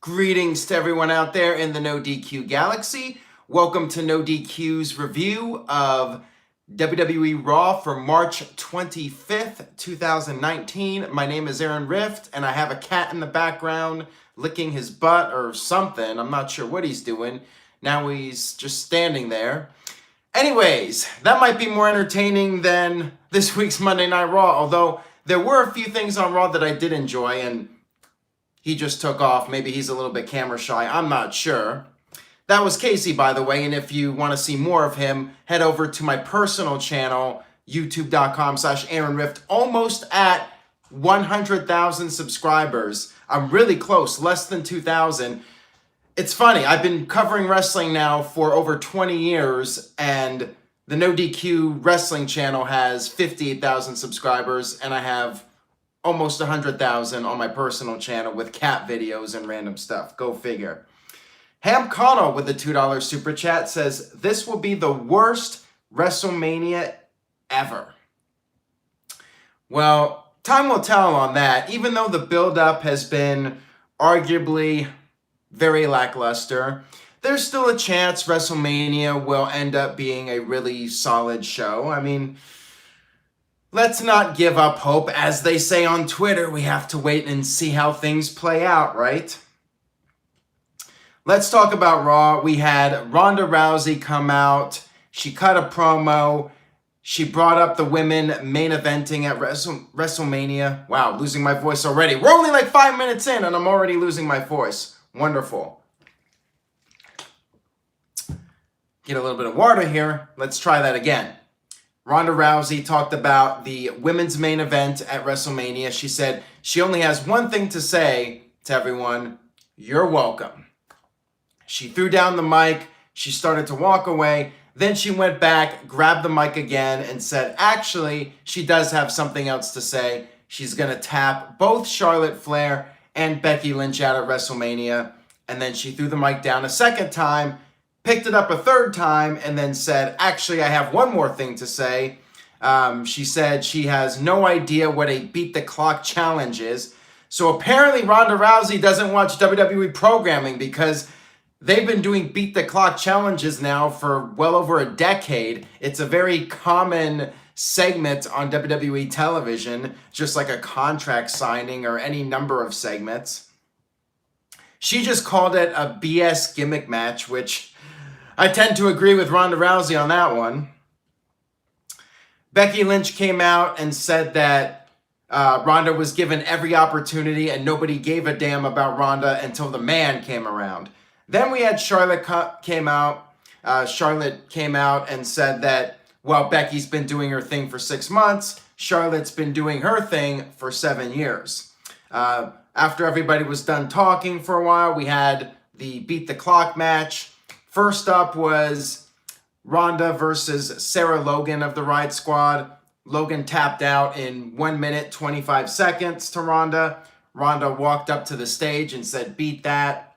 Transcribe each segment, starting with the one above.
Greetings to everyone out there in the NoDQ galaxy. Welcome to NoDQ's review of WWE RAW for March 25th, 2019. My name is Aaron Rift, and I have a cat in the background licking his butt or something. I'm not sure what he's doing. Now he's just standing there. Anyways, that might be more entertaining than this week's Monday Night Raw, although there were a few things on Raw that I did enjoy, and he just took off. Maybe he's a little bit camera shy. I'm not sure. That was Casey, by the way, and if you want to see more of him, head over to my personal channel, youtube.com/AaronRift, almost at 100,000 subscribers. I'm really close, less than 2,000. It's funny, I've been covering wrestling now for over 20 years, and the NoDQ wrestling channel has 58,000 subscribers, and I have almost 100,000 on my personal channel with cat videos and random stuff. Go figure. Ham Connell with the $2 super chat says, this will be the worst WrestleMania ever. Well, time will tell on that. Even though the build-up has been arguably very lackluster, there's still a chance WrestleMania will end up being a really solid show. I mean, let's not give up hope. As they say on Twitter, we have to wait and see how things play out, right? Let's talk about Raw. We had Ronda Rousey come out. She cut a promo. She brought up the women main eventing at WrestleMania. Wow, losing my voice already. We're only like 5 minutes in and I'm already losing my voice. Wonderful. Get a little bit of water here. Let's try that again. Ronda Rousey talked about the women's main event at WrestleMania. She said she only has one thing to say to everyone: you're welcome. She threw down the mic. She started to walk away. Then she went back, grabbed the mic again, and said, actually, she does have something else to say. She's going to tap both Charlotte Flair and Becky Lynch out at WrestleMania. And then she threw the mic down a second time, picked it up a third time, and then said, actually, I have one more thing to say. She said she has no idea what a beat the clock challenge is. So apparently Ronda Rousey doesn't watch WWE programming, because they've been doing beat the clock challenges now for well over a decade. It's a very common segment on WWE television, just like a contract signing or any number of segments. She just called it a BS gimmick match, which I tend to agree with Ronda Rousey on that one. Becky Lynch came out and said that Ronda was given every opportunity and nobody gave a damn about Ronda until the man came around. Then we had Charlotte came out. Charlotte came out and said that, well, Becky's been doing her thing for 6 months. Charlotte's been doing her thing for 7 years. After everybody was done talking for a while, we had the beat the clock match. First up was Ronda versus Sarah Logan of the Riot Squad. Logan tapped out in 1 minute, 25 seconds to Ronda. Ronda walked up to the stage and said, beat that.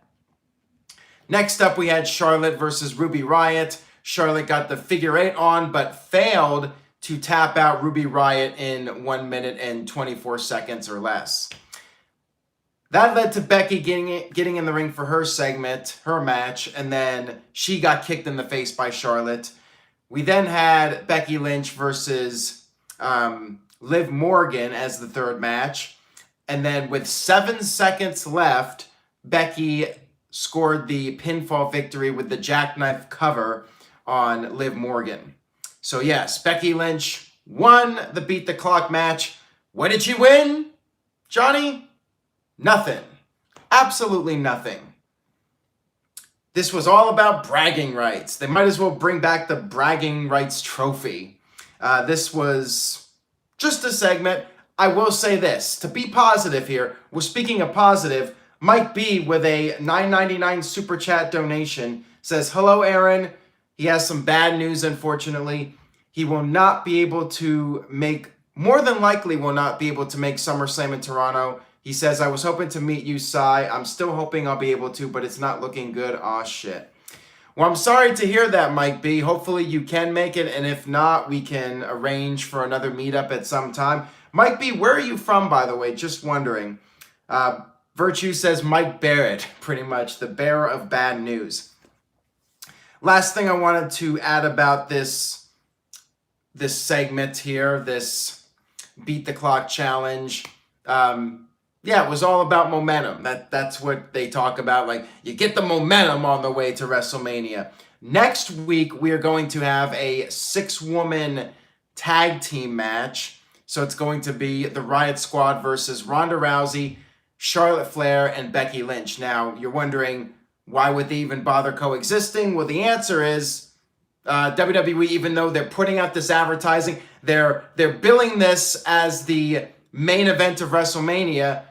Next up, we had Charlotte versus Ruby Riott. Charlotte got the figure 8 on, but failed to tap out Ruby Riott in 1 minute and 24 seconds or less. That led to Becky getting in the ring for her segment, her match, and then she got kicked in the face by Charlotte. We then had Becky Lynch versus Liv Morgan as the third match. And then with 7 seconds left, Becky scored the pinfall victory with the jackknife cover on Liv Morgan. So yes, Becky Lynch won the beat the clock match. What did she win, Johnny? Nothing. Absolutely nothing. This was all about bragging rights. They might as well bring back the bragging rights trophy. This was just a segment. I will say this, to be positive here, we're speaking of positive. Mike B with a $9.99 super chat donation says, hello, Aaron. He has some bad news, unfortunately. He will not be able to make, more than likely will not be able to make SummerSlam in Toronto. He says, I was hoping to meet you, Sai. I'm still hoping I'll be able to, but it's not looking good. Aw, shit. Well, I'm sorry to hear that, Mike B. Hopefully you can make it, and if not, we can arrange for another meetup at some time. Mike B, where are you from, by the way? Just wondering. Virtue says Mike Barrett, pretty much the bearer of bad news. Last thing I wanted to add about this segment here, this Beat the Clock challenge. Yeah, it was all about momentum. That's what they talk about. Like, you get the momentum on the way to WrestleMania. Next week, we are going to have a 6-woman tag team match. So it's going to be the Riot Squad versus Ronda Rousey, Charlotte Flair, and Becky Lynch. Now, you're wondering, why would they even bother coexisting? Well, the answer is WWE, even though they're putting out this advertising, they're billing this as the main event of WrestleMania.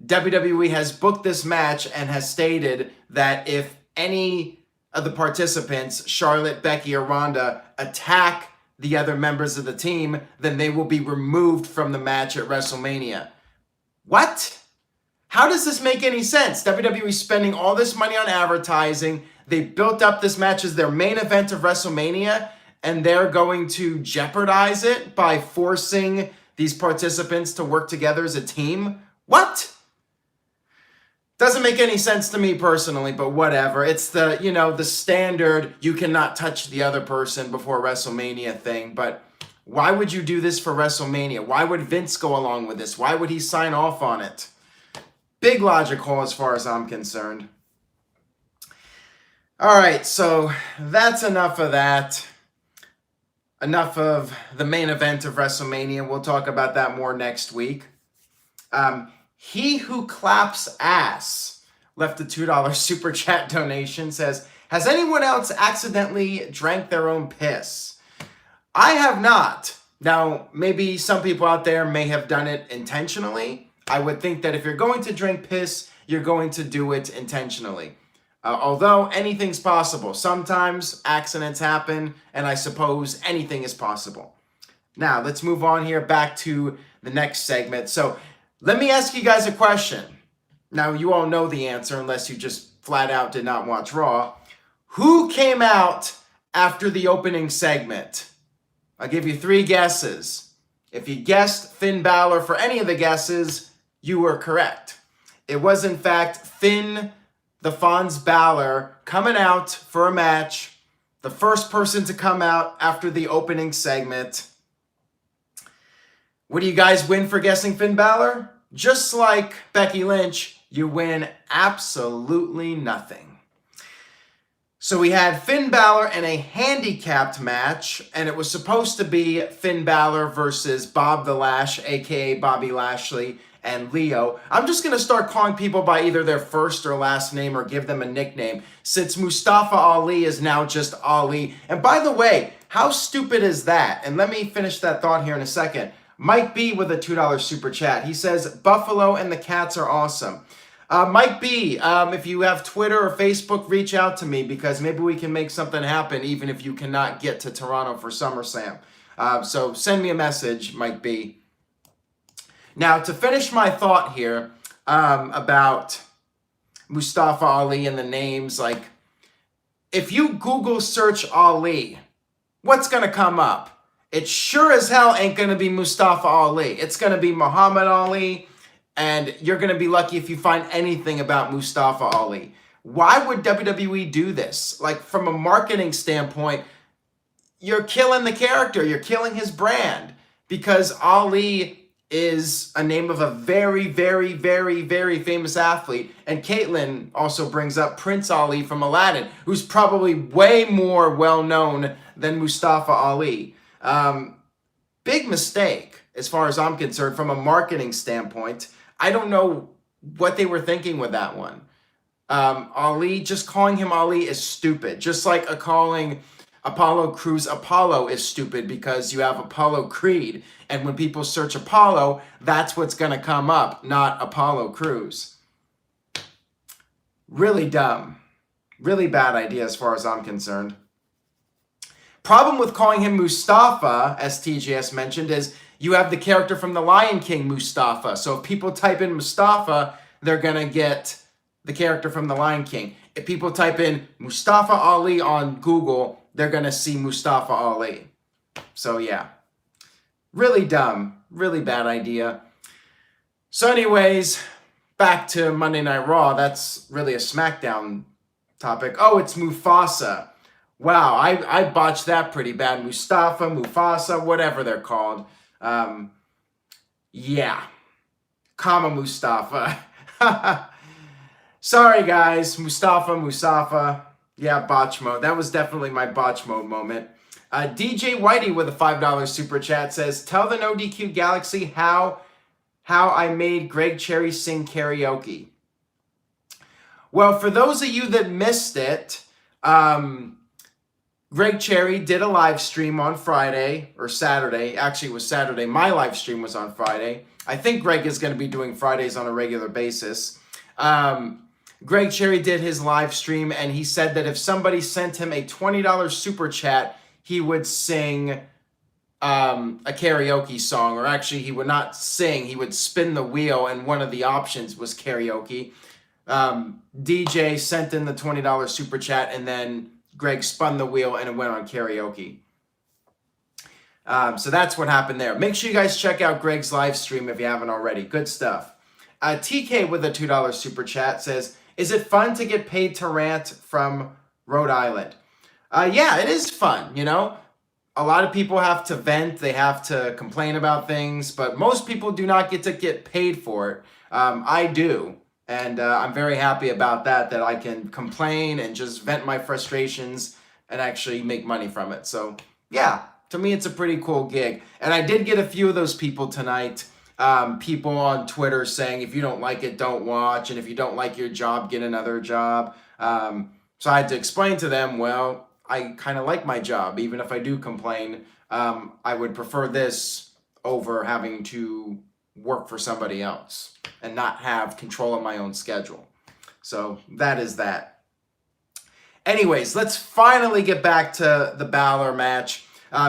WWE has booked this match and has stated that if any of the participants, Charlotte, Becky, or Ronda, attack the other members of the team, then they will be removed from the match at WrestleMania. What? How does this make any sense? WWE spending all this money on advertising. They built up this match as their main event of WrestleMania, and they're going to jeopardize it by forcing these participants to work together as a team? What? Doesn't make any sense to me personally, but whatever. It's the, the standard you cannot touch the other person before WrestleMania thing, but why would you do this for WrestleMania? Why would Vince go along with this? Why would he sign off on it? Big logic hole as far as I'm concerned. All right, so that's enough of that. Enough of the main event of WrestleMania. We'll talk about that more next week. He Who Claps Ass left a $2 super chat donation, says, has anyone else accidentally drank their own piss? I have not. Now, maybe some people out there may have done it intentionally. I would think that if you're going to drink piss, you're going to do it intentionally. Although anything's possible. Sometimes accidents happen, and I suppose anything is possible. Now, let's move on here back to the next segment. So, let me ask you guys a question. Now, you all know the answer unless you just flat out did not watch Raw. Who came out after the opening segment? I'll give you 3 guesses. If you guessed Finn Balor for any of the guesses, you were correct. It was, in fact, Finn the Fonz Balor coming out for a match. The first person to come out after the opening segment. What do you guys win for guessing Finn Balor? Just like Becky Lynch, you win absolutely nothing. So we had Finn Balor in a handicapped match, and it was supposed to be Finn Balor versus Bob the Lash, aka Bobby Lashley, and Leo. I'm just going to start calling people by either their first or last name or give them a nickname, since Mustafa Ali is now just Ali. And by the way, how stupid is that? And let me finish that thought here in a second. Mike B with a $2 super chat. He says, Buffalo and the Cats are awesome. Mike B, if you have Twitter or Facebook, reach out to me because maybe we can make something happen even if you cannot get to Toronto for SummerSlam. So send me a message, Mike B. Now, to finish my thought here about Mustafa Ali and the names, like, if you Google search Ali, what's going to come up? It sure as hell ain't going to be Mustafa Ali. It's going to be Muhammad Ali, and you're going to be lucky if you find anything about Mustafa Ali. Why would WWE do this? Like, from a marketing standpoint, you're killing the character. You're killing his brand because Ali is a name of a very, very, very, very famous athlete. And Caitlin also brings up Prince Ali from Aladdin, who's probably way more well-known than Mustafa Ali. Big mistake, as far as I'm concerned, from a marketing standpoint. I don't know what they were thinking with that one. Ali, just calling him Ali is stupid. Just like calling Apollo Crews Apollo is stupid because you have Apollo Creed. And when people search Apollo, that's what's going to come up, not Apollo Crews. Really dumb. Really bad idea as far as I'm concerned. Problem with calling him Mustafa, as TJS mentioned, is you have the character from The Lion King, Mustafa. So if people type in Mustafa, they're going to get the character from The Lion King. If people type in Mustafa Ali on Google, they're going to see Mustafa Ali. So yeah, really dumb, really bad idea. So anyways, back to Monday Night Raw. That's really a SmackDown topic. Oh, it's Mufasa. Wow, I botched that pretty bad. Mustafa, Mufasa, whatever they're called. Yeah. Comma Mustafa. Sorry, guys. Mustafa. Yeah, botch mode. That was definitely my botch mode moment. DJ Whitey with a $5 super chat says, tell the NoDQ Galaxy how I made Greg Cherry sing karaoke. Well, for those of you that missed it, Greg Cherry did a live stream on Friday or Saturday. Actually, it was Saturday. My live stream was on Friday. I think Greg is going to be doing Fridays on a regular basis. Greg Cherry did his live stream, and he said that if somebody sent him a $20 super chat, he would sing a karaoke song. Or actually, he would not sing. He would spin the wheel, and one of the options was karaoke. DJ sent in the $20 super chat, and then Greg spun the wheel, and it went on karaoke. So that's what happened there. Make sure you guys check out Greg's live stream if you haven't already. Good stuff. TK with a $2 super chat says, is it fun to get paid to rant from Rhode Island? Yeah, it is fun, you know. A lot of people have to vent. They have to complain about things, but most people do not get to get paid for it. I do, and I'm very happy about that I can complain and just vent my frustrations and actually make money from it. So, yeah, to me, it's a pretty cool gig. And I did get a few of those people tonight. People on Twitter saying, if you don't like it, don't watch. And if you don't like your job, get another job. So I had to explain to them, well, I kind of like my job. Even if I do complain, I would prefer this over having to work for somebody else and not have control of my own schedule. So that is that. Anyways, let's finally get back to the Balor match.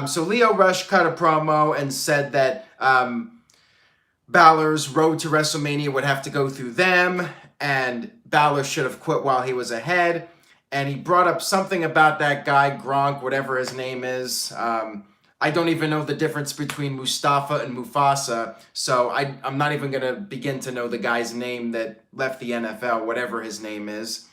So Lio Rush cut a promo and said that Balor's road to WrestleMania would have to go through them, and Balor should have quit while he was ahead. And he brought up something about that guy, Gronk, whatever his name is. I don't even know the difference between Mustafa and Mufasa, so I'm not even going to begin to know the guy's name that left the NFL, whatever his name is.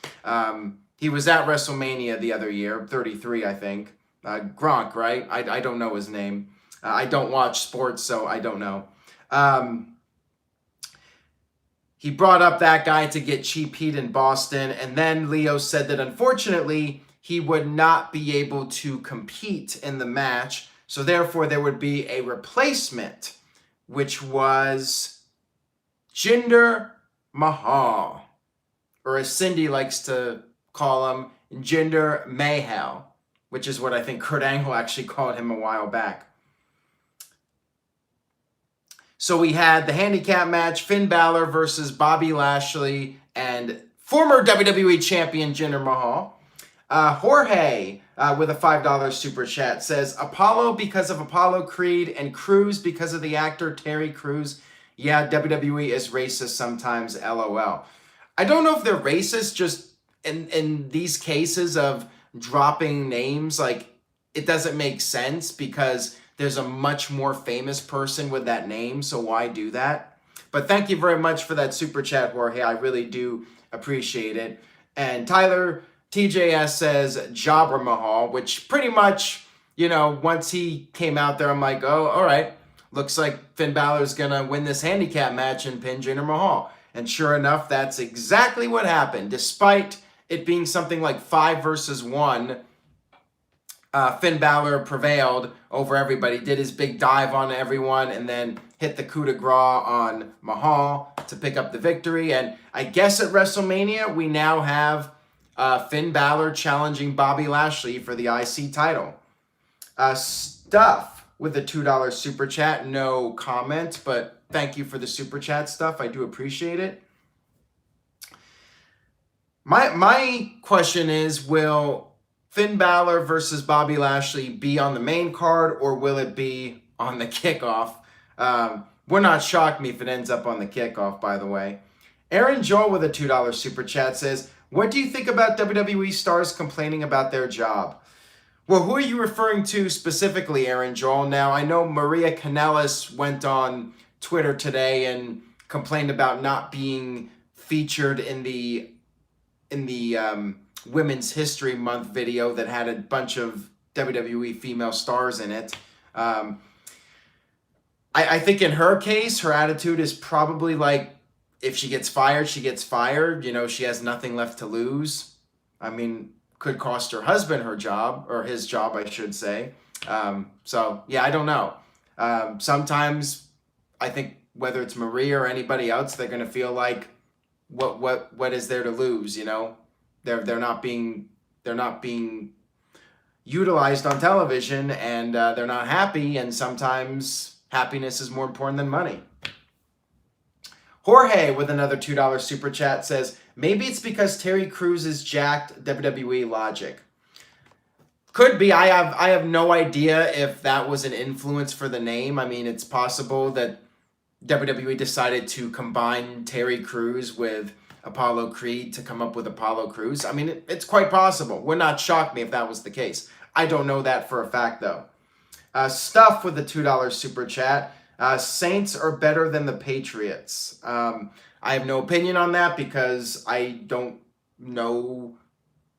He was at WrestleMania the other year, 33, I think. Gronk, right? I don't know his name. I don't watch sports, so I don't know. He brought up that guy to get cheap heat in Boston, and then Leo said that unfortunately he would not be able to compete in the match, so therefore there would be a replacement, which was Jinder Mahal, or as Cindy likes to call him, Jinder Mahal, which is what I think Kurt Angle actually called him a while back. So we had the handicap match, Finn Balor versus Bobby Lashley and former WWE champion Jinder Mahal. Jorge with a $5 super chat says, Apollo because of Apollo Creed and Cruz because of the actor Terry Crews. Yeah, WWE is racist sometimes, LOL. I don't know if they're racist, just in these cases of dropping names, like it doesn't make sense because there's a much more famous person with that name, so why do that? But thank you very much for that super chat, Jorge. I really do appreciate it. And Tyler TJS says Jobber Mahal, which pretty much, you know, once he came out there, I'm like, oh, all right. Looks like Finn Balor's going to win this handicap match and pin Jinder Mahal. And sure enough, that's exactly what happened. Despite it being something like 5 versus 1, Finn Balor prevailed over everybody, did his big dive on everyone, and then hit the coup de grace on Mahal to pick up the victory. And I guess at WrestleMania, we now have Finn Balor challenging Bobby Lashley for the IC title. Stuff with a $2 super chat. No comment, but thank you for the super chat stuff. I do appreciate it. My question is, will Finn Balor versus Bobby Lashley be on the main card, or will it be on the kickoff? Would not shock me if it ends up on the kickoff, by the way. Aaron Joel with a $2 super chat says, what do you think about WWE stars complaining about their job? Well, who are you referring to specifically, Aaron Joel? Now, I know Maria Kanellis went on Twitter today and complained about not being featured in the Women's History Month video that had a bunch of WWE female stars in it. I think in her case, her attitude is probably like, if she gets fired, she gets fired. You know, she has nothing left to lose. I mean, could cost her husband her job, or his job, I should say. So, yeah, I don't know. Sometimes I think whether it's Maria or anybody else, they're going to feel like, what is there to lose, you know? They're not being utilized on television, and they're not happy, and sometimes happiness is more important than money. Jorge with another $2 super chat says, maybe it's because Terry Crews is jacked WWE logic. Could be. I have no idea if that was an influence for the name. I mean, it's possible that WWE decided to combine Terry Crews with Apollo Creed to come up with Apollo Crews. I mean, it's quite possible. Would not shock me if that was the case. I don't know that for a fact, though. Stuff with the $2 super chat. Saints are better than the Patriots. I have no opinion on that because I don't know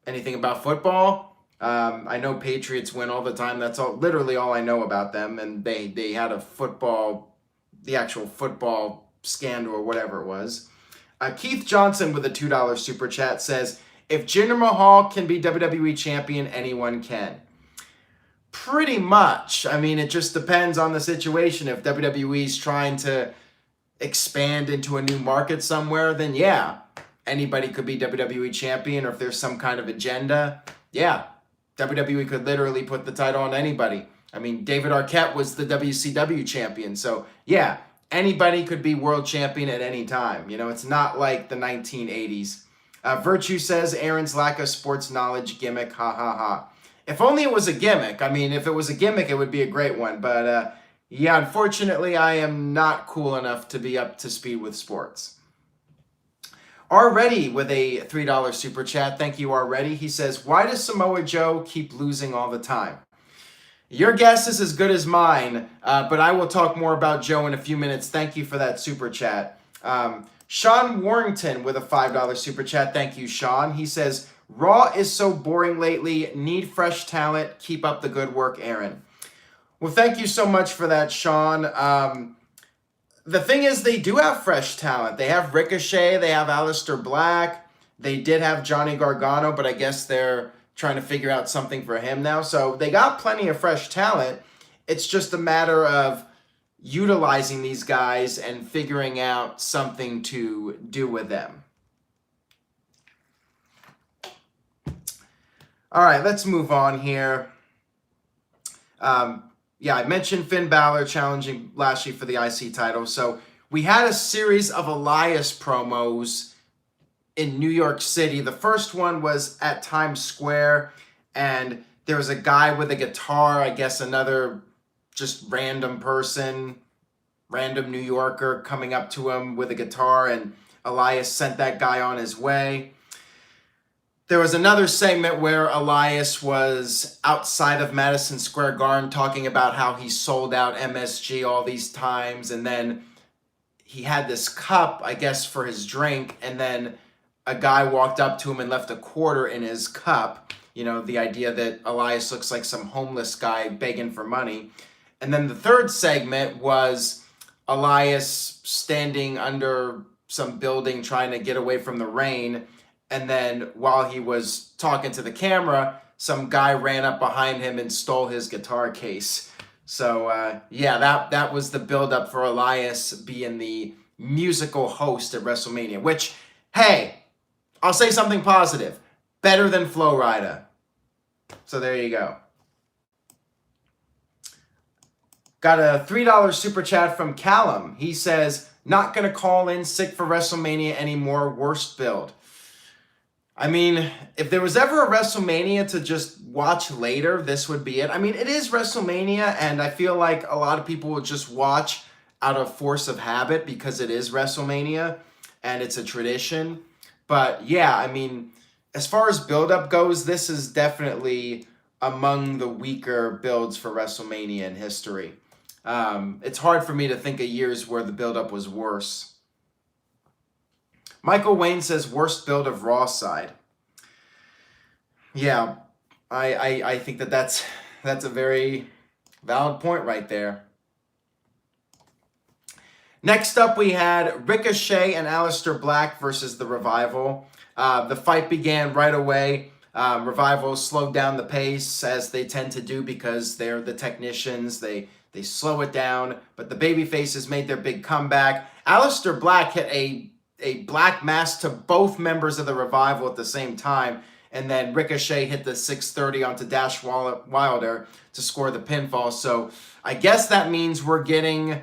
anything about football. I know Patriots win all the time. That's literally all I know about them. And they had the actual football scandal or whatever it was. Keith Johnson with a $2 super chat says, if Jinder Mahal can be WWE champion, anyone can. Pretty much. I mean, it just depends on the situation. If WWE's trying to expand into a new market somewhere, then yeah, anybody could be WWE champion. Or if there's some kind of agenda, yeah, WWE could literally put the title on anybody. I mean, David Arquette was the WCW champion. So yeah, anybody could be world champion at any time. You know, it's not like the 1980s. Virtue says, Aaron's lack of sports knowledge gimmick, ha ha ha. If only it was a gimmick. I mean, if it was a gimmick, it would be a great one. But yeah, unfortunately, I am not cool enough to be up to speed with sports. Already with a $3 super chat. Thank you, Already. He says, why does Samoa Joe keep losing all the time? Your guess is as good as mine, but I will talk more about Joe in a few minutes. Thank you for that super chat. Sean Warrington with a $5 super chat. Thank you, Sean. He says, Raw is so boring lately. Need fresh talent. Keep up the good work, Aaron. Well, thank you so much for that, Sean. The thing is, they do have fresh talent. They have Ricochet. They have Aleister Black. They did have Johnny Gargano, but I guess they're trying to figure out something for him now. So they got plenty of fresh talent. It's just a matter of utilizing these guys and figuring out something to do with them. All right, let's move on here. Yeah, I mentioned Finn Balor challenging Lashley for the IC title. So we had a series of Elias promos in New York City. The first one was at Times Square, and there was a guy with a guitar, I guess another just random person, random New Yorker coming up to him with a guitar, and Elias sent that guy on his way. There was another segment where Elias was outside of Madison Square Garden talking about how he sold out MSG all these times, and then he had this cup, I guess, for his drink, and then a guy walked up to him and left a quarter in his cup. You know, the idea that Elias looks like some homeless guy begging for money. And then the third segment was Elias standing under some building trying to get away from the rain. And then while he was talking to the camera, some guy ran up behind him and stole his guitar case. So, yeah, that was the build-up for Elias being the musical host at WrestleMania. Which, hey, I'll say something positive. Better than Flo Rida. So there you go. Got a $3 super chat from Callum. He says, not going to call in sick for WrestleMania anymore. Worst build. I mean, if there was ever a WrestleMania to just watch later, this would be it. I mean, it is WrestleMania, and I feel like a lot of people will just watch out of force of habit because it is WrestleMania, and it's a tradition. But yeah, I mean, as far as build-up goes, this is definitely among the weaker builds for WrestleMania in history. It's hard for me to think of years where the build-up was worse. Michael Wayne says worst build of Raw side. Yeah, I think that's a very valid point right there. Next up, we had Ricochet and Aleister Black versus the Revival. The fight began right away. Revival slowed down the pace, as they tend to do because they're the technicians. They slow it down, but the babyfaces made their big comeback. Aleister Black hit a black mass to both members of the Revival at the same time, and then Ricochet hit the 630 onto Dash Wilder to score the pinfall. So I guess that means we're getting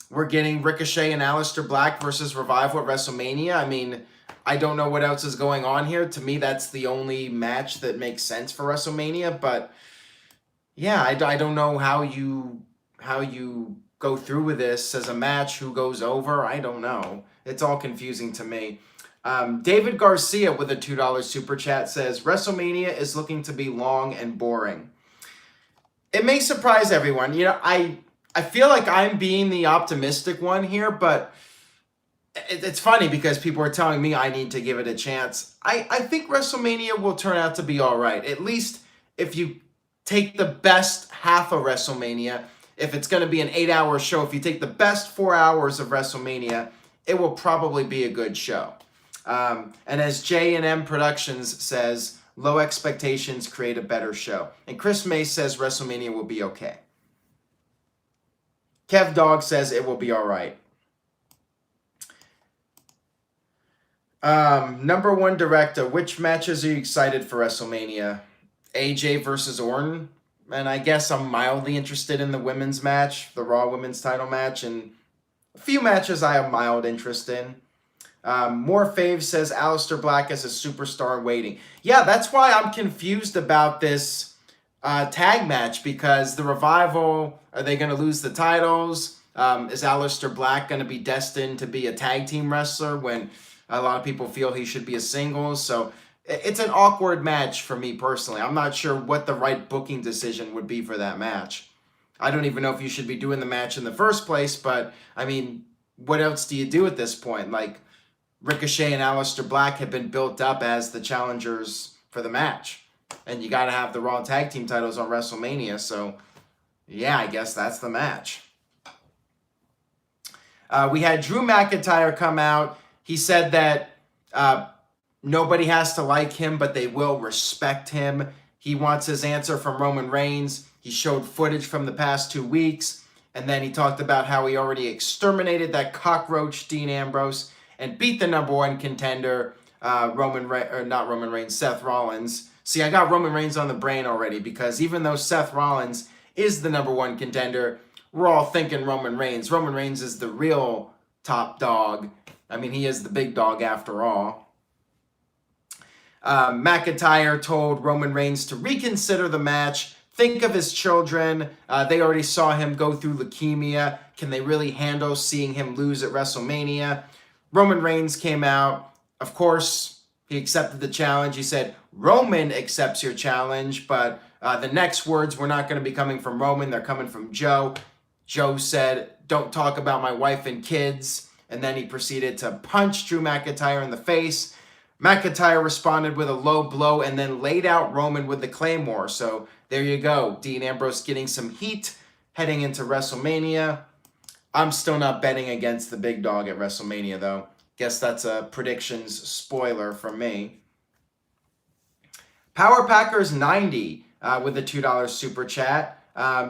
Ricochet and Aleister Black versus Revival at WrestleMania. I mean, I don't know what else is going on here. To me, that's the only match that makes sense for WrestleMania. But yeah, I don't know how you go through with this as a match. Who goes over? I don't know. It's all confusing to me. David Garcia with a $2 super chat says, WrestleMania is looking to be long and boring. It may surprise everyone. You know, I feel like I'm being the optimistic one here, but it's funny because people are telling me I need to give it a chance. I think WrestleMania will turn out to be all right. At least if you take the best half of WrestleMania, if it's going to be an 8-hour show, if you take the best 4 hours of WrestleMania, it will probably be a good show. And as J&M Productions says, low expectations create a better show. And Chris May says WrestleMania will be okay. Kev Dog says it will be all right. Number one director, which matches are you excited for WrestleMania? AJ versus Orton. And I guess I'm mildly interested in the women's match, the Raw women's title match, and a few matches I have mild interest in. More Fave says Aleister Black as a superstar waiting. Yeah, that's why I'm confused about this tag match, because the Revival, are they going to lose the titles? Is Aleister Black going to be destined to be a tag team wrestler when a lot of people feel he should be a singles? So it's an awkward match for me personally. I'm not sure what the right booking decision would be for that match. I don't even know if you should be doing the match in the first place, but I mean, what else do you do at this point? Like, Ricochet and Aleister Black have been built up as the challengers for the match. And you got to have the Raw Tag Team titles on WrestleMania. So, yeah, I guess that's the match. We had Drew McIntyre come out. He said that nobody has to like him, but they will respect him. He wants his answer from Roman Reigns. He showed footage from the past 2 weeks. And then he talked about how he already exterminated that cockroach, Dean Ambrose, and beat the number one contender, Seth Rollins. See, I got Roman Reigns on the brain already, because even though Seth Rollins is the number one contender, we're all thinking Roman Reigns. Roman Reigns is the real top dog. I mean, he is the big dog after all. McIntyre told Roman Reigns to reconsider the match. Think of his children. They already saw him go through leukemia. Can they really handle seeing him lose at WrestleMania? Roman Reigns came out. Of course, he accepted the challenge. He said, Roman accepts your challenge, but the next words were not going to be coming from Roman. They're coming from Joe. Joe said, don't talk about my wife and kids. And then he proceeded to punch Drew McIntyre in the face. McIntyre responded with a low blow and then laid out Roman with the Claymore. So there you go. Dean Ambrose getting some heat heading into WrestleMania. I'm still not betting against the big dog at WrestleMania, though. Guess that's a predictions spoiler from me. Power Packers 90 with a $2 super chat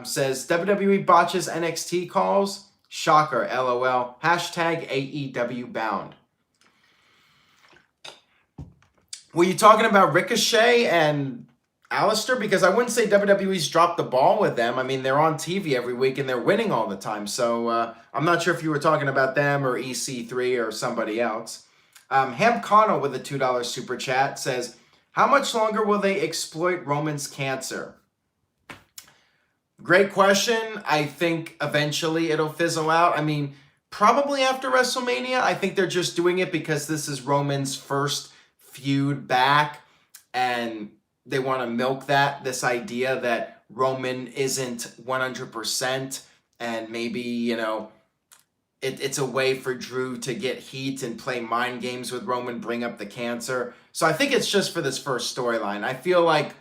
says, WWE botches NXT calls? Shocker, LOL. Hashtag AEW bound. Were you talking about Ricochet and Aleister? Because I wouldn't say WWE's dropped the ball with them. I mean, they're on TV every week and they're winning all the time. So I'm not sure if you were talking about them or EC3 or somebody else. Ham Connell with a $2 super chat says, how much longer will they exploit Roman's cancer? Great question. I think eventually it'll fizzle out. I mean, probably after WrestleMania. I think they're just doing it because this is Roman's first feud back, and they want to milk this idea that Roman isn't 100%, and maybe, it's a way for Drew to get heat and play mind games with Roman, bring up the cancer. So I think it's just for this first storyline. I feel like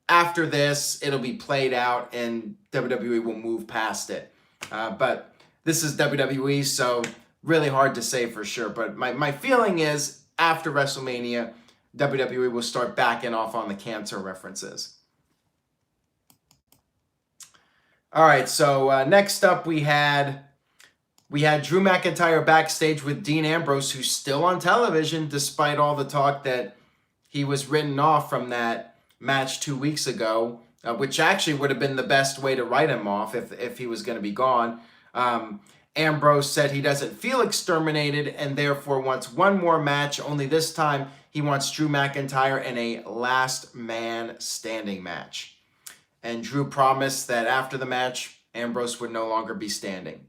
after this, it'll be played out and WWE will move past it. But this is WWE, so really hard to say for sure. But my feeling is after WrestleMania, WWE will start backing off on the cancer references. All right, so next up we had Drew McIntyre backstage with Dean Ambrose, who's still on television despite all the talk that he was written off from that match 2 weeks ago, which actually would have been the best way to write him off if he was going to be gone. Ambrose said he doesn't feel exterminated and therefore wants one more match, only this time he wants Drew McIntyre in a last man standing match. And Drew promised that after the match, Ambrose would no longer be standing.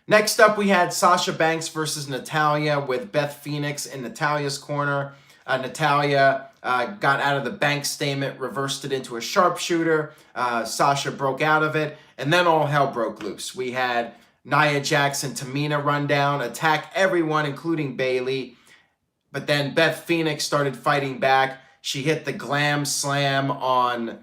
Next up, we had Sasha Banks versus Natalya with Beth Phoenix in Natalya's corner. Natalya got out of the Banks statement, reversed it into a sharpshooter. Sasha broke out of it, and then all hell broke loose. We had Nia Jax and Tamina run down, attack everyone, including Bayley. But then Beth Phoenix started fighting back. She hit the glam slam on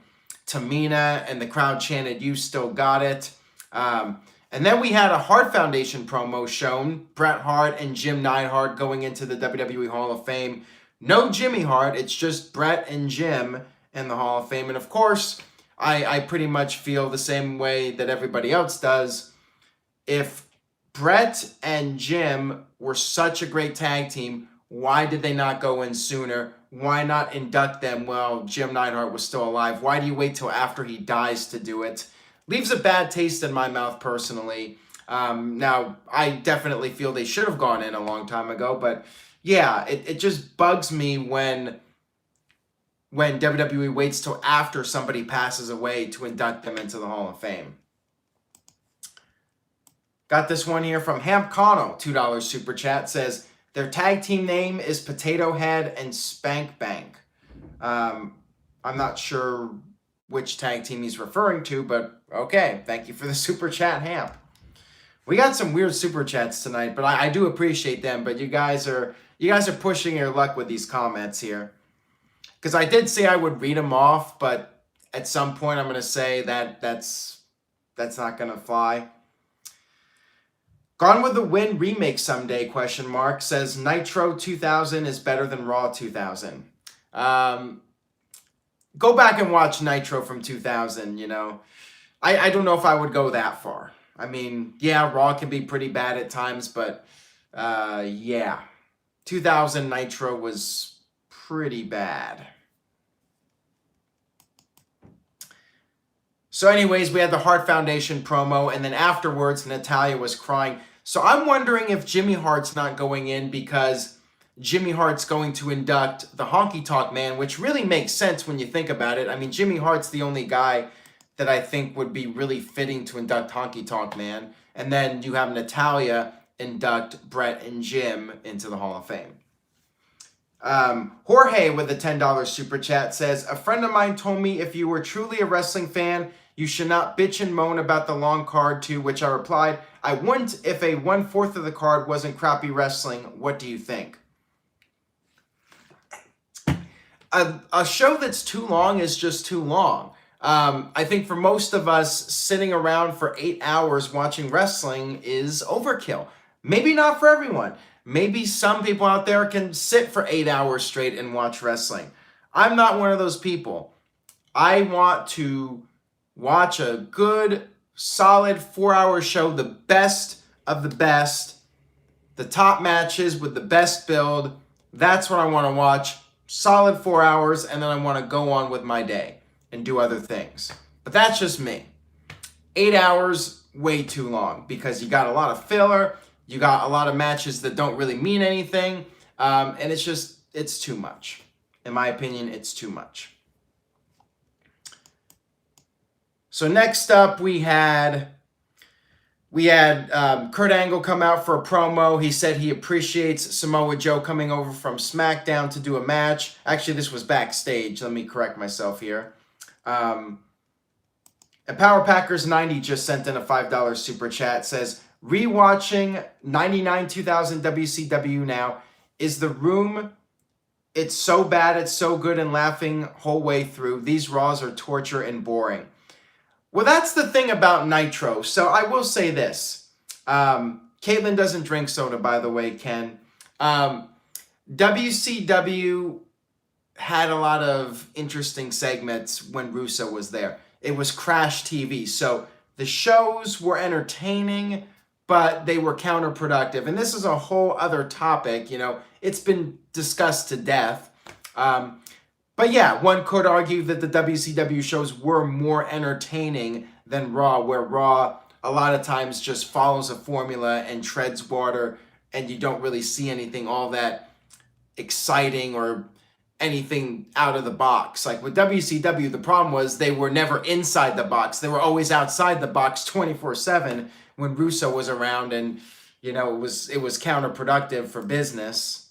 Tamina, and the crowd chanted, "You still got it." And then we had a Hart Foundation promo shown. Bret Hart and Jim Neidhart going into the WWE Hall of Fame. No Jimmy Hart, it's just Bret and Jim in the Hall of Fame. And of course, I pretty much feel the same way that everybody else does. If Bret and Jim were such a great tag team, why did they not go in sooner? Why not induct them while Jim Neidhart was still alive? Why do you wait till after he dies to do it? Leaves a bad taste in my mouth personally. Now, I definitely feel they should have gone in a long time ago, but yeah, it just bugs me when WWE waits till after somebody passes away to induct them into the Hall of Fame. Got this one here from Hamp Connell, $2 super chat, says, their tag team name is Potato Head and Spank Bank. I'm not sure which tag team he's referring to, but okay. Thank you for the super chat, Hamp. We got some weird super chats tonight, but I do appreciate them. But you guys are pushing your luck with these comments here, because I did say I would read them off, but at some point I'm gonna say that's not gonna fly. Gone with the Wind remake someday, question mark, says Nitro 2000 is better than Raw 2000. Go back and watch Nitro from 2000, you know. I don't know if I would go that far. I mean, yeah, Raw can be pretty bad at times, but yeah. 2000 Nitro was pretty bad. So anyways, we had the Hart Foundation promo, and then afterwards, Natalya was crying. So I'm wondering if Jimmy Hart's not going in because Jimmy Hart's going to induct the Honky Tonk Man, which really makes sense when you think about it. I mean, Jimmy Hart's the only guy that I think would be really fitting to induct Honky Tonk Man. And then you have Natalya induct Bret and Jim into the Hall of Fame. Jorge with a $10 super chat says, a friend of mine told me if you were truly a wrestling fan, you should not bitch and moan about the long card, to which I replied, I wouldn't if a 1/4 of the card wasn't crappy wrestling. What do you think? A show that's too long is just too long. I think for most of us, sitting around for 8 hours watching wrestling is overkill. Maybe not for everyone. Maybe some people out there can sit for 8 hours straight and watch wrestling. I'm not one of those people. I want to watch a good, solid 4-hour show, the best of the best, the top matches with the best build. That's what I want to watch. Solid 4 hours, and then I want to go on with my day and do other things. But that's just me. 8 hours, way too long, because you got a lot of filler, you got a lot of matches that don't really mean anything, and it's too much. In my opinion, it's too much. So next up, we had Kurt Angle come out for a promo. He said he appreciates Samoa Joe coming over from SmackDown to do a match. Actually, this was backstage. Let me correct myself here. And Power Packers 90 just sent in a $5 super chat. Says, Rewatching 99 2000 WCW now, is the room, it's so bad, it's so good, and laughing whole way through. These Raws are torture and boring. Well, that's the thing about Nitro. So I will say this. Caitlin doesn't drink soda, by the way, Ken. WCW had a lot of interesting segments when Russo was there. It was Crash TV. So the shows were entertaining, but they were counterproductive. And this is a whole other topic. You know, it's been discussed to death. But yeah, one could argue that the WCW shows were more entertaining than Raw, where Raw a lot of times just follows a formula and treads water, and you don't really see anything all that exciting or anything out of the box. Like with WCW, the problem was they were never inside the box. They were always outside the box 24/7 when Russo was around, and you know, it was counterproductive for business.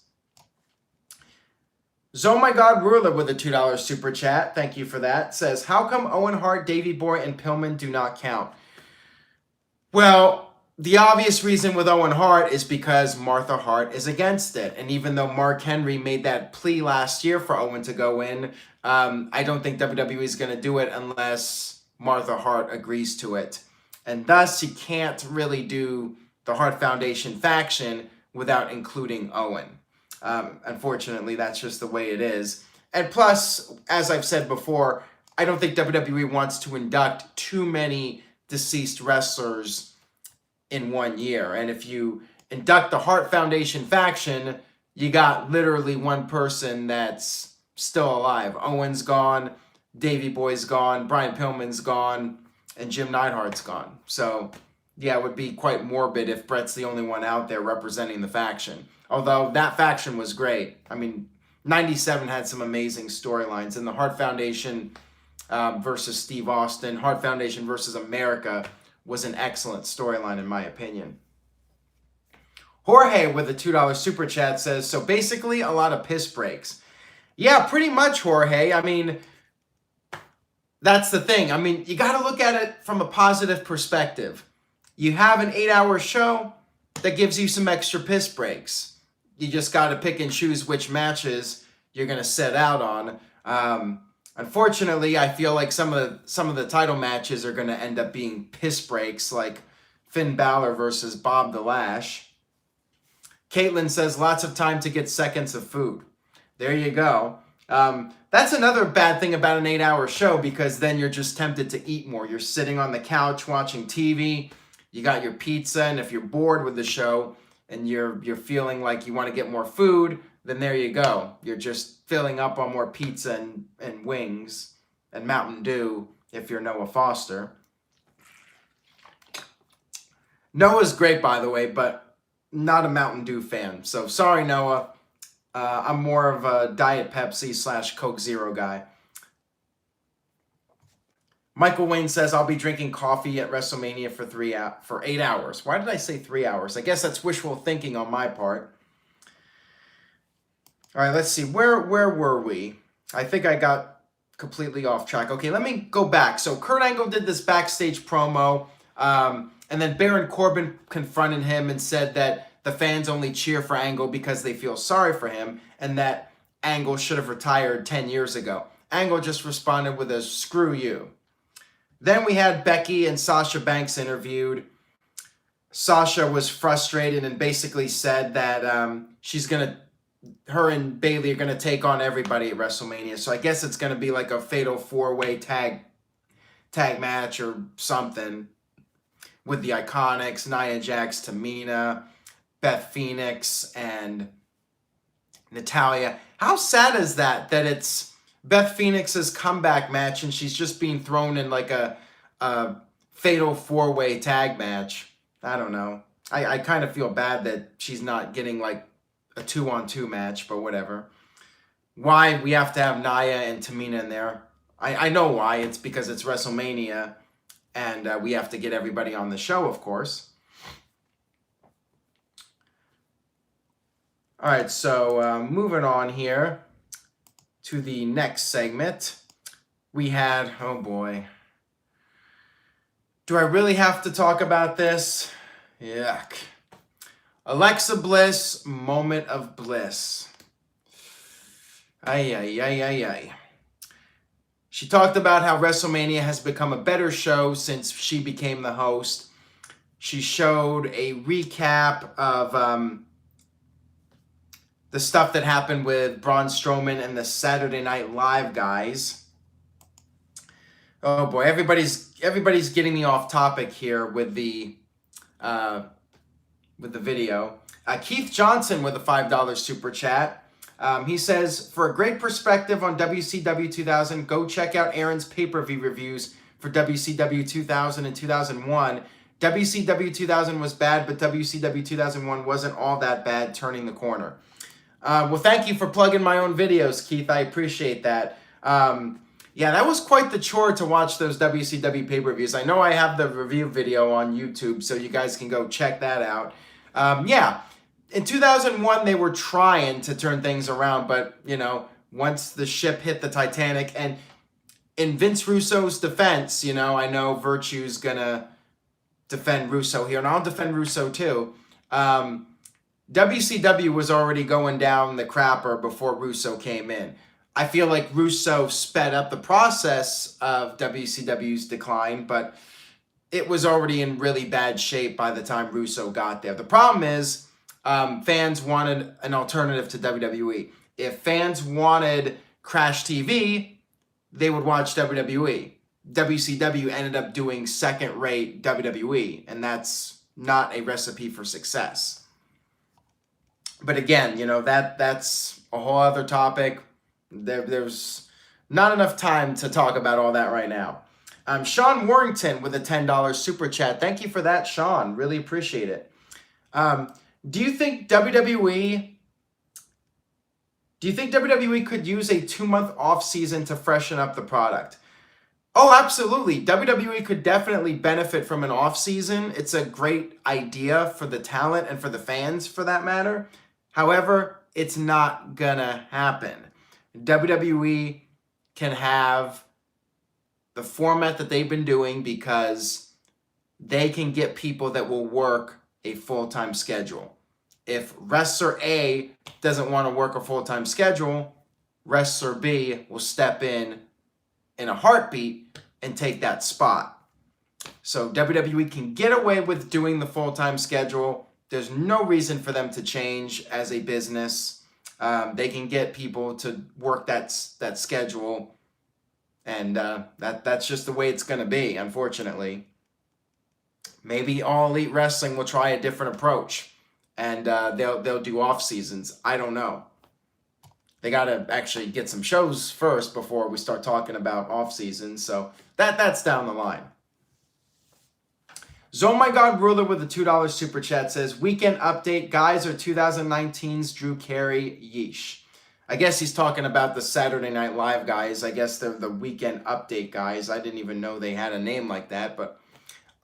Oh my God Ruler with a $2 super chat. Thank you for that. Says, how come Owen Hart, Davey Boy, and Pillman do not count? Well, the obvious reason with Owen Hart is because Martha Hart is against it. And even though Mark Henry made that plea last year for Owen to go in, I don't think WWE is going to do it unless Martha Hart agrees to it. And thus, you can't really do the Hart Foundation faction without including Owen. Unfortunately, that's just the way it is. And plus, as I've said before, I don't think WWE wants to induct too many deceased wrestlers in 1 year. And if you induct the Hart Foundation faction, you got literally one person that's still alive. Owen's gone, Davey Boy's gone, Brian Pillman's gone, and Jim Neidhart's gone. So, yeah, it would be quite morbid if Bret's the only one out there representing the faction. Although that faction was great. I mean, 97 had some amazing storylines. And the Hart Foundation versus Steve Austin, Hart Foundation versus America was an excellent storyline in my opinion. Jorge with a $2 super chat says, so basically a lot of piss breaks. Yeah, pretty much, Jorge. I mean, that's the thing. I mean, you got to look at it from a positive perspective. You have an 8-hour show that gives you some extra piss breaks. You just got to pick and choose which matches you're going to set out on. Unfortunately, I feel like some of the title matches are going to end up being piss breaks, like Finn Balor versus Bob the Lash. Caitlin says, lots of time to get seconds of food. There you go. That's another bad thing about an 8-hour show, because then you're just tempted to eat more. You're sitting on the couch watching TV. You got your pizza, and if you're bored with the show and you're feeling like you want to get more food, then there you go. You're just filling up on more pizza and wings and Mountain Dew if you're Noah Foster. Noah's great, by the way, but not a Mountain Dew fan. So sorry, Noah. I'm more of a Diet Pepsi / Coke Zero guy. Michael Wayne says, I'll be drinking coffee at WrestleMania for 8 hours. Why did I say 3 hours? I guess that's wishful thinking on my part. All right, let's see. Where were we? I think I got completely off track. Okay, let me go back. So Kurt Angle did this backstage promo, and then Baron Corbin confronted him and said that the fans only cheer for Angle because they feel sorry for him, and that Angle should have retired 10 years ago. Angle just responded with a screw you. Then we had Becky and Sasha Banks interviewed. Sasha was frustrated and basically said that her and Bayley are going to take on everybody at WrestleMania. So I guess it's going to be like a fatal 4-way tag match or something with the Iconics, Nia Jax, Tamina, Beth Phoenix, and Natalya. How sad is that it's Beth Phoenix's comeback match and she's just being thrown in like a fatal 4-way tag match? I don't know. I kind of feel bad that she's not getting like a 2-on-2 match, but whatever. Why we have to have Nia and Tamina in there? I know why. It's because it's WrestleMania and we have to get everybody on the show, of course. All right, so moving on here to the next segment. We had, oh boy. Do I really have to talk about this? Yuck. Alexa Bliss, moment of bliss. Ay, ay, ay, ay, ay. She talked about how WrestleMania has become a better show since she became the host. She showed a recap of the stuff that happened with Braun Strowman and the Saturday Night Live guys. Oh boy, everybody's getting me off topic here with the video. Keith Johnson with a $5 super chat. He says, for a great perspective on WCW 2000, go check out Aaron's pay-per-view reviews for WCW 2000 and 2001. WCW 2000 was bad, but WCW 2001 wasn't all that bad, turning the corner. Well, thank you for plugging my own videos, Keith. I appreciate that. Yeah, that was quite the chore to watch those WCW pay-per-views. I know I have the review video on YouTube, so you guys can go check that out. Yeah. In 2001, they were trying to turn things around, but, you know, once the ship hit the Titanic, and in Vince Russo's defense, you know, I know Virtue's gonna defend Russo here, and I'll defend Russo too. WCW was already going down the crapper before Russo came in. I feel like Russo sped up the process of WCW's decline, but it was already in really bad shape by the time Russo got there. The problem is, fans wanted an alternative to WWE. If fans wanted Crash TV, they would watch WWE. WCW ended up doing second-rate WWE, and that's not a recipe for success. But again, you know, that's a whole other topic. There's not enough time to talk about all that right now. Sean Warrington with a $10 super chat. Thank you for that, Sean. Really appreciate it. Do you think WWE could use a 2-month off season to freshen up the product? Oh, absolutely. WWE could definitely benefit from an off season. It's a great idea for the talent and for the fans, for that matter. However, it's not gonna happen. WWE can have the format that they've been doing because they can get people that will work a full-time schedule. If wrestler A doesn't want to work a full-time schedule, wrestler B will step in a heartbeat and take that spot. So WWE can get away with doing the full-time schedule. There's no reason for them to change as a business. They can get people to work that schedule, and that's just the way it's going to be, unfortunately. Maybe All Elite Wrestling will try a different approach, and they'll do off seasons. I don't know. They got to actually get some shows first before we start talking about off seasons. So that's down the line. Oh My God Ruler with a $2 super chat says, weekend update, guys are 2019's Drew Carey, yeesh. I guess he's talking about the Saturday Night Live guys. I guess they're the weekend update guys. I didn't even know they had a name like that, but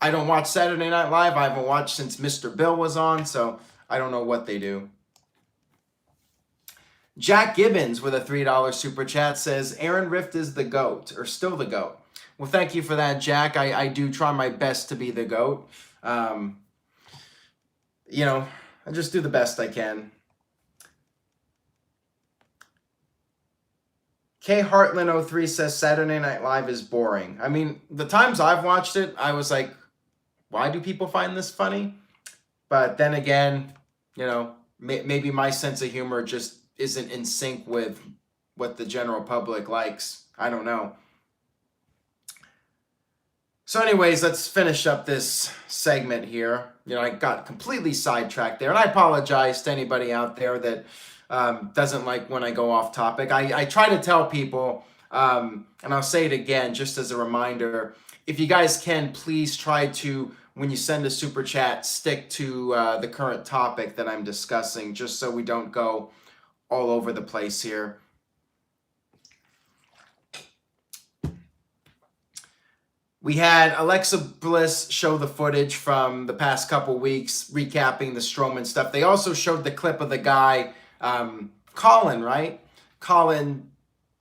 I don't watch Saturday Night Live. I haven't watched since Mr. Bill was on, so I don't know what they do. Jack Gibbons with a $3 super chat says, Aaron Rift is the GOAT, or still the GOAT. Well, thank you for that, Jack. I do try my best to be the GOAT. You know, I just do the best I can. K Heartland 03 says Saturday Night Live is boring. I mean, the times I've watched it, I was like, why do people find this funny? But then again, you know, maybe my sense of humor just isn't in sync with what the general public likes. I don't know. So anyways, let's finish up this segment here. You know, I got completely sidetracked there, and I apologize to anybody out there that doesn't like when I go off topic. I try to tell people, and I'll say it again just as a reminder, if you guys can, please try to, when you send a super chat, stick to the current topic that I'm discussing, just so we don't go all over the place here. We had Alexa Bliss show the footage from the past couple weeks, recapping the Strowman stuff. They also showed the clip of the guy, Colin, right? Colin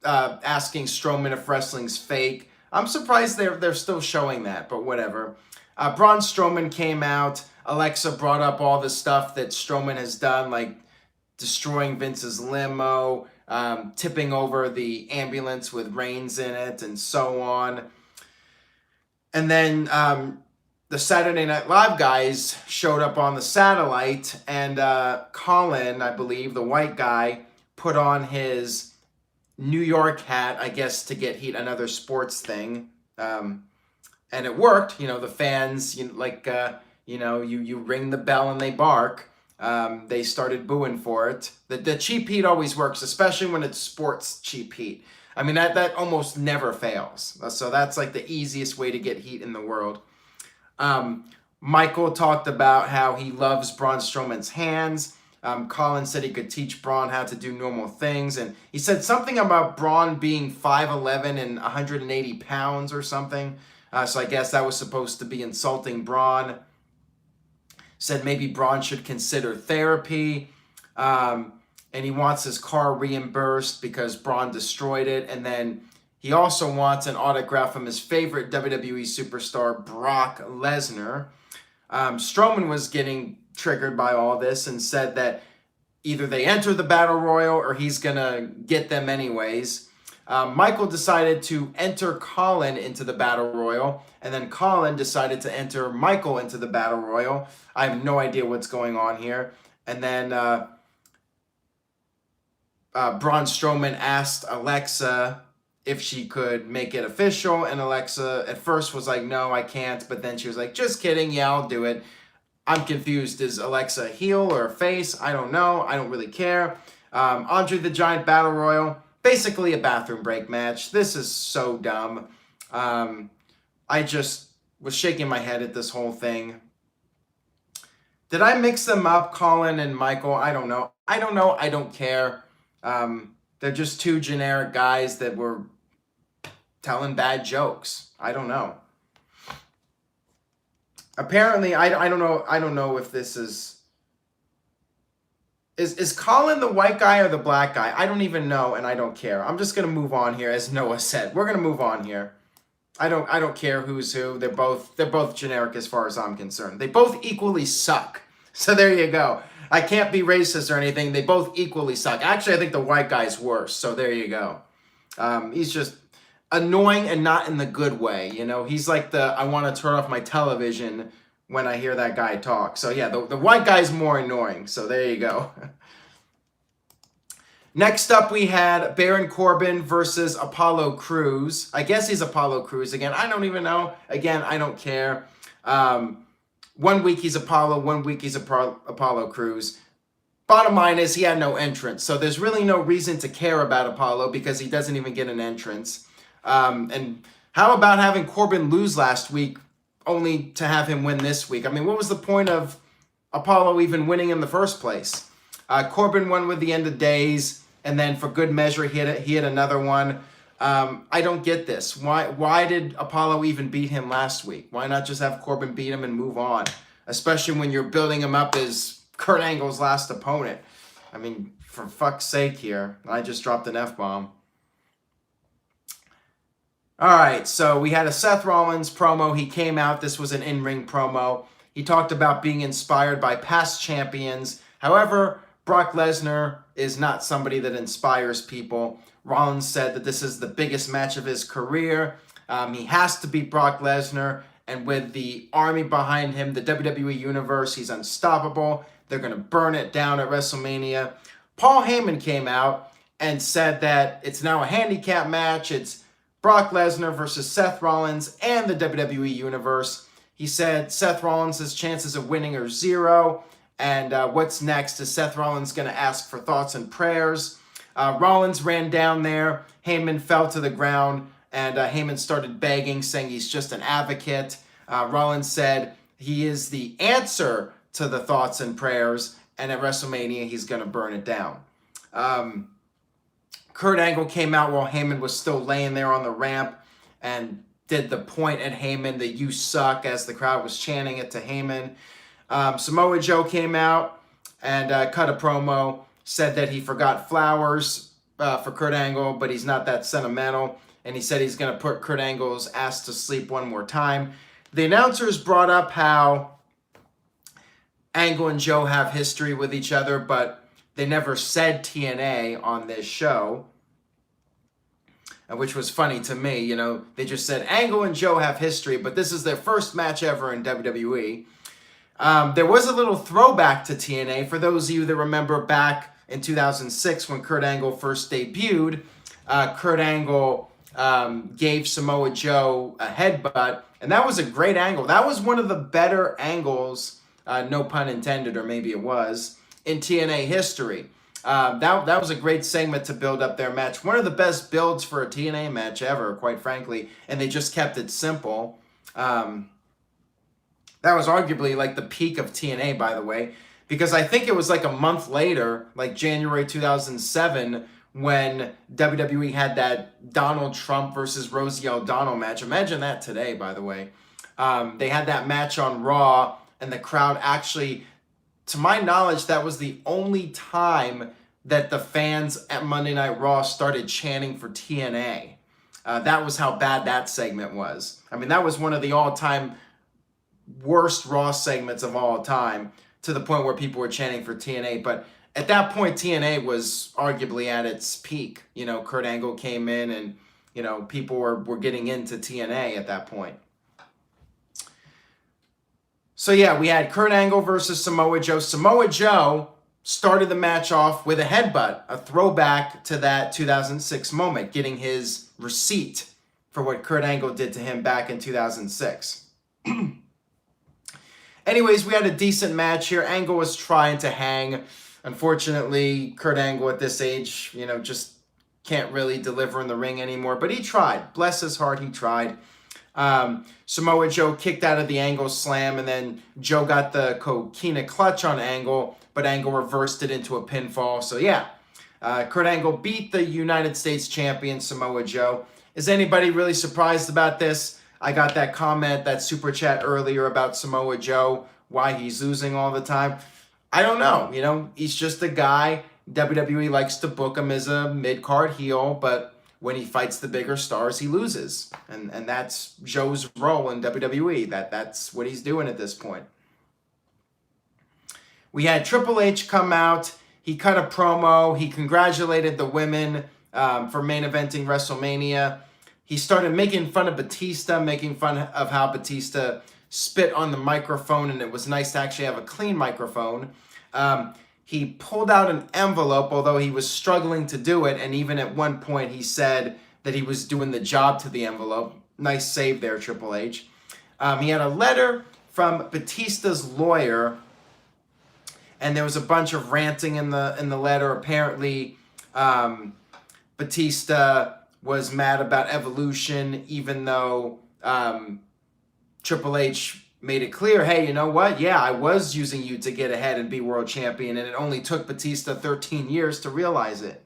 asking Strowman if wrestling's fake. I'm surprised they're still showing that, but whatever. Braun Strowman came out. Alexa brought up all the stuff that Strowman has done, like destroying Vince's limo, tipping over the ambulance with Reigns in it, and so on. And then the Saturday Night Live guys showed up on the satellite, and Colin, I believe, the white guy, put on his New York hat, I guess, to get heat, another sports thing. And it worked. You know, the fans, you ring the bell and they bark. They started booing for it. The cheap heat always works, especially when it's sports cheap heat. I mean, that almost never fails. So that's like the easiest way to get heat in the world. Michael talked about how he loves Braun Strowman's hands. Colin said he could teach Braun how to do normal things. And he said something about Braun being 5'11" and 180 pounds or something. So I guess that was supposed to be insulting Braun. Said maybe Braun should consider therapy. And he wants his car reimbursed because Braun destroyed it. And then he also wants an autograph from his favorite WWE superstar, Brock Lesnar. Strowman was getting triggered by all this and said that either they enter the Battle Royal or he's going to get them anyways. Michael decided to enter Colin into the Battle Royal, and then Colin decided to enter Michael into the Battle Royal. I have no idea what's going on here. And then Braun Strowman asked Alexa if she could make it official, and Alexa at first was like, no, I can't, but then she was like, just kidding, yeah, I'll do it. I'm confused. Is Alexa a heel or a face? I don't know. I don't really care. Andre the Giant Battle Royal, basically a bathroom break match. This is so dumb. I just was shaking my head at this whole thing. Did I mix them up, Colin and Michael? I don't know. I don't care. They're just two generic guys that were telling bad jokes. I don't know. Apparently, I don't know if this is Colin the white guy or the black guy? I don't even know, and I don't care. I'm just gonna move on here, as Noah said. We're gonna move on here. I don't care who's who. They're both generic as far as I'm concerned. They both equally suck. So there you go. I can't be racist or anything. They both equally suck. Actually, I think the white guy's worse. So there you go. He's just annoying and not in the good way. You know, he's like I want to turn off my television when I hear that guy talk. So yeah, the white guy's more annoying. So there you go. Next up, we had Baron Corbin versus Apollo Crews. I guess he's Apollo Crews again. I don't even know. Again, I don't care. 1 week he's Apollo, 1 week he's Apollo Crews. Bottom line is he had no entrance. So there's really no reason to care about Apollo because he doesn't even get an entrance. And how about having Corbin lose last week only to have him win this week? I mean, what was the point of Apollo even winning in the first place? Corbin won with the End of Days, and then for good measure, he had another one. I don't get this. Why did Apollo even beat him last week? Why not just have Corbin beat him and move on? Especially when you're building him up as Kurt Angle's last opponent. I mean, for fuck's sake here. I just dropped an F-bomb. All right, so we had a Seth Rollins promo. He came out. This was an in-ring promo. He talked about being inspired by past champions. However, Brock Lesnar is not somebody that inspires people. Rollins said that this is the biggest match of his career. He has to beat Brock Lesnar. And with the army behind him, the WWE Universe, he's unstoppable. They're going to burn it down at WrestleMania. Paul Heyman came out and said that it's now a handicap match. It's Brock Lesnar versus Seth Rollins and the WWE Universe. He said Seth Rollins' chances of winning are 0. And what's next? Is Seth Rollins going to ask for thoughts and prayers? Rollins ran down there. Heyman fell to the ground. And Heyman started begging, saying he's just an advocate. Rollins said he is the answer to the thoughts and prayers. And at WrestleMania, he's going to burn it down. Kurt Angle came out while Heyman was still laying there on the ramp and did the point at Heyman that you suck as the crowd was chanting it to Heyman. Samoa Joe came out and cut a promo, said that he forgot flowers for Kurt Angle, but he's not that sentimental. And he said he's going to put Kurt Angle's ass to sleep one more time. The announcers brought up how Angle and Joe have history with each other, but they never said TNA on this show, which was funny to me. You know, they just said Angle and Joe have history, but this is their first match ever in WWE. There was a little throwback to TNA. For those of you that remember back in 2006 when Kurt Angle first debuted, Kurt Angle gave Samoa Joe a headbutt, and that was a great angle. That was one of the better angles, no pun intended, or maybe it was, in TNA history. That was a great segment to build up their match. One of the best builds for a TNA match ever, quite frankly, and they just kept it simple. That was arguably like the peak of TNA, by the way, because I think it was like a month later, like January 2007, when WWE had that Donald Trump versus Rosie O'Donnell match. Imagine that today, by the way. They had that match on Raw, and the crowd actually, to my knowledge, that was the only time that the fans at Monday Night Raw started chanting for TNA. That was how bad that segment was. I mean, that was one of the all-time worst Raw segments of all time, to the point where people were chanting for TNA. But at that point, TNA was arguably at its peak. You know, Kurt Angle came in, and, you know, people were getting into TNA at that point. So yeah, we had Kurt Angle versus Samoa Joe. Samoa Joe started the match off with a headbutt, a throwback to that 2006 moment, getting his receipt for what Kurt Angle did to him back in 2006. Anyways, we had a decent match here. Angle was trying to hang. Unfortunately, Kurt Angle at this age, you know, just can't really deliver in the ring anymore. But he tried. Bless his heart, he tried. Samoa Joe kicked out of the Angle slam, and then Joe got the Coquina clutch on Angle, but Angle reversed it into a pinfall. So yeah, Kurt Angle beat the United States champion, Samoa Joe. Is anybody really surprised about this? I got that comment, that super chat earlier about Samoa Joe, why he's losing all the time. I don't know. You know, he's just a guy. WWE likes to book him as a mid-card heel, but when he fights the bigger stars, he loses. And that's Joe's role in WWE. That's what he's doing at this point. We had Triple H come out. He cut a promo. He congratulated the women for main eventing WrestleMania. He started making fun of Batista, making fun of how Batista spit on the microphone, and it was nice to actually have a clean microphone. He pulled out an envelope, although he was struggling to do it, and even at one point he said that he was doing the job to the envelope. Nice save there, Triple H. He had a letter from Batista's lawyer, and there was a bunch of ranting in the letter. Apparently, Batista was mad about Evolution, even though Triple H made it clear, hey, you know what? Yeah, I was using you to get ahead and be world champion, and it only took Batista 13 years to realize it.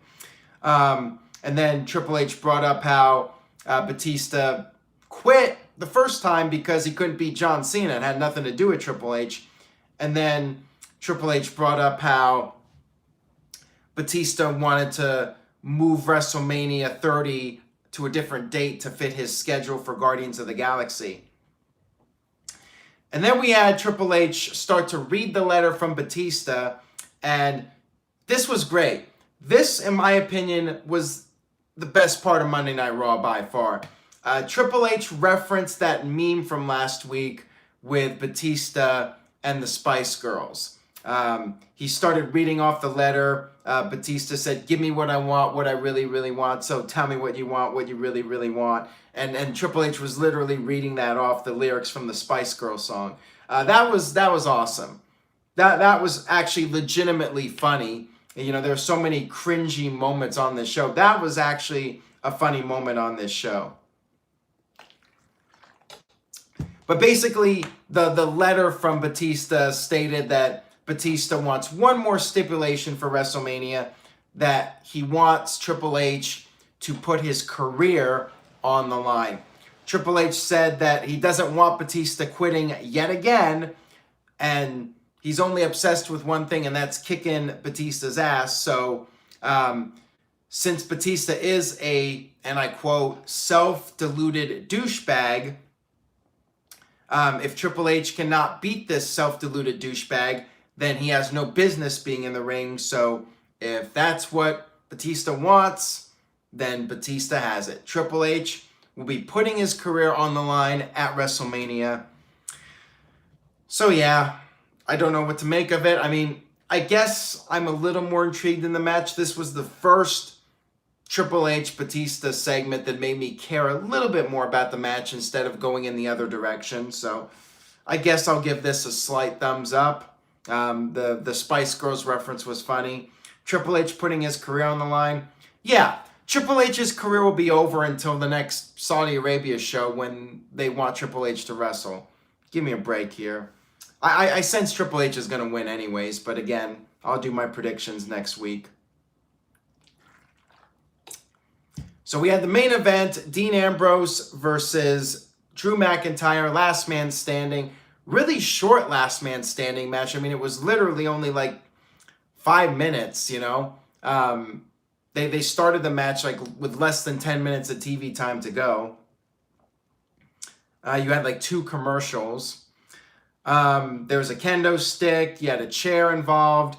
And then Triple H brought up how Batista quit the first time because he couldn't beat John Cena. It had nothing to do with Triple H. And then Triple H brought up how Batista wanted to move WrestleMania 30 to a different date to fit his schedule for Guardians of the Galaxy. And then we had Triple H start to read the letter from Batista, and this was great. This, in my opinion, was the best part of Monday Night Raw by far. Triple H referenced that meme from last week with Batista and the Spice Girls. He started reading off the letter. Batista said, give me what I want, what I really, really want. So tell me what you want, what you really, really want. And Triple H was literally reading that off the lyrics from the Spice Girls song. That was awesome. That was actually legitimately funny. You know, there are so many cringy moments on this show. That was actually a funny moment on this show. But basically, the letter from Batista stated that Batista wants one more stipulation for WrestleMania, that he wants Triple H to put his career on the line. Triple H said that he doesn't want Batista quitting yet again, and he's only obsessed with one thing, and that's kicking Batista's ass. So since Batista is a, and I quote, self-deluded douchebag, if Triple H cannot beat this self-deluded douchebag, then he has no business being in the ring. So if that's what Batista wants, then Batista has it. Triple H will be putting his career on the line at WrestleMania. So yeah, I don't know what to make of it. I mean, I guess I'm a little more intrigued in the match. This was the first Triple H Batista segment that made me care a little bit more about the match instead of going in the other direction. So I guess I'll give this a slight thumbs up. The Spice Girls reference was funny. Triple H putting his career on the line. Yeah, Triple H's career will be over until the next Saudi Arabia show when they want Triple H to wrestle. Give me a break here. I sense Triple H is going to win anyways, but again, I'll do my predictions next week. So we had the main event, Dean Ambrose versus Drew McIntyre, last man standing. Really short last man standing match. I mean, it was literally only like 5 minutes, you know. They started the match like with less than 10 minutes of TV time to go. You had like 2 commercials. There was a kendo stick. You had a chair involved.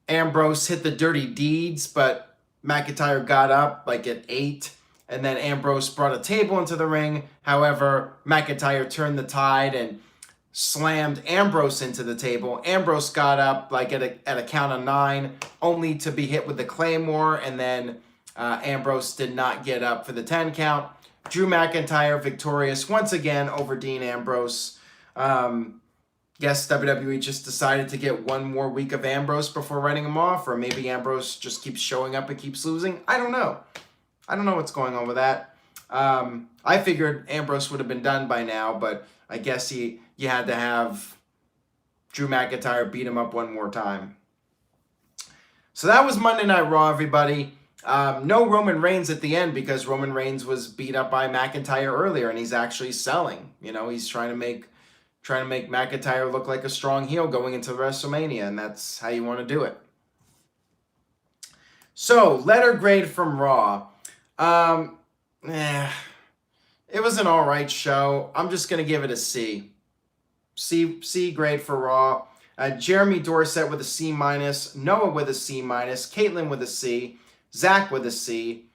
Ambrose hit the dirty deeds, but McIntyre got up like at 8, and then Ambrose brought a table into the ring. However, McIntyre turned the tide and slammed Ambrose into the table. Ambrose got up like at a count of 9, only to be hit with the Claymore, and then Ambrose did not get up for the 10 count. Drew McIntyre victorious once again over Dean Ambrose. Guess WWE just decided to get one more week of Ambrose before writing him off, or maybe Ambrose just keeps showing up and keeps losing. I don't know. I don't know what's going on with that. I figured Ambrose would have been done by now, but I guess you had to have Drew McIntyre beat him up one more time. So that was Monday Night Raw, everybody. No Roman Reigns at the end because Roman Reigns was beat up by McIntyre earlier, and he's actually selling. You know, he's trying to make McIntyre look like a strong heel going into WrestleMania, and that's how you want to do it. So, letter grade from Raw. It was an alright show. I'm just going to give it a C. C grade for Raw. Jeremy Dorsett with a C-, Noah with a C-, Caitlyn with a C, Zach with a C,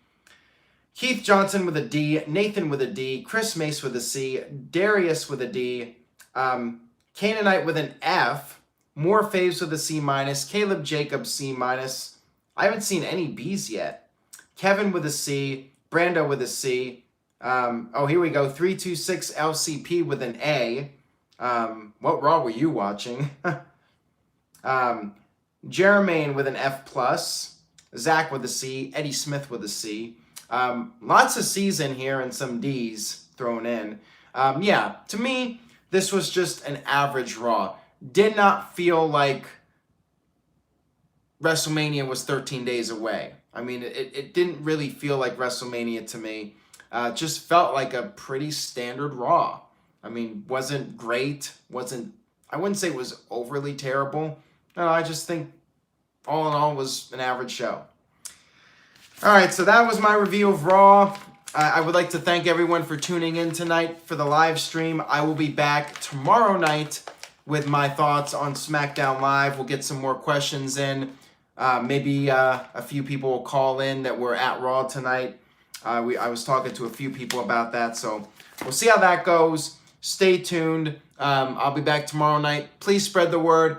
Keith Johnson with a D, Nathan with a D, Chris Mace with a C, Darius with a D, Canaanite with an F, More Faves with a C-, Caleb Jacobs C-. I haven't seen any B's yet. Kevin with a C, Brando with a C. Here we go. 326 LCP with an A. What Raw were you watching? Jermaine with an F+. Zach with a C. Eddie Smith with a C. Lots of C's in here and some D's thrown in. To me, this was just an average Raw. Did not feel like WrestleMania was 13 days away. I mean, it didn't really feel like WrestleMania to me. Just felt like a pretty standard Raw. I mean, wasn't great. I wouldn't say it was overly terrible. No, I just think all in all was an average show. All right, so that was my review of Raw. I would like to thank everyone for tuning in tonight for the live stream. I will be back tomorrow night with my thoughts on SmackDown Live. We'll get some more questions in. Maybe a few people will call in that were at Raw tonight. I was talking to a few people about that, so we'll see how that goes. Stay tuned. I'll be back tomorrow night. Please spread the word.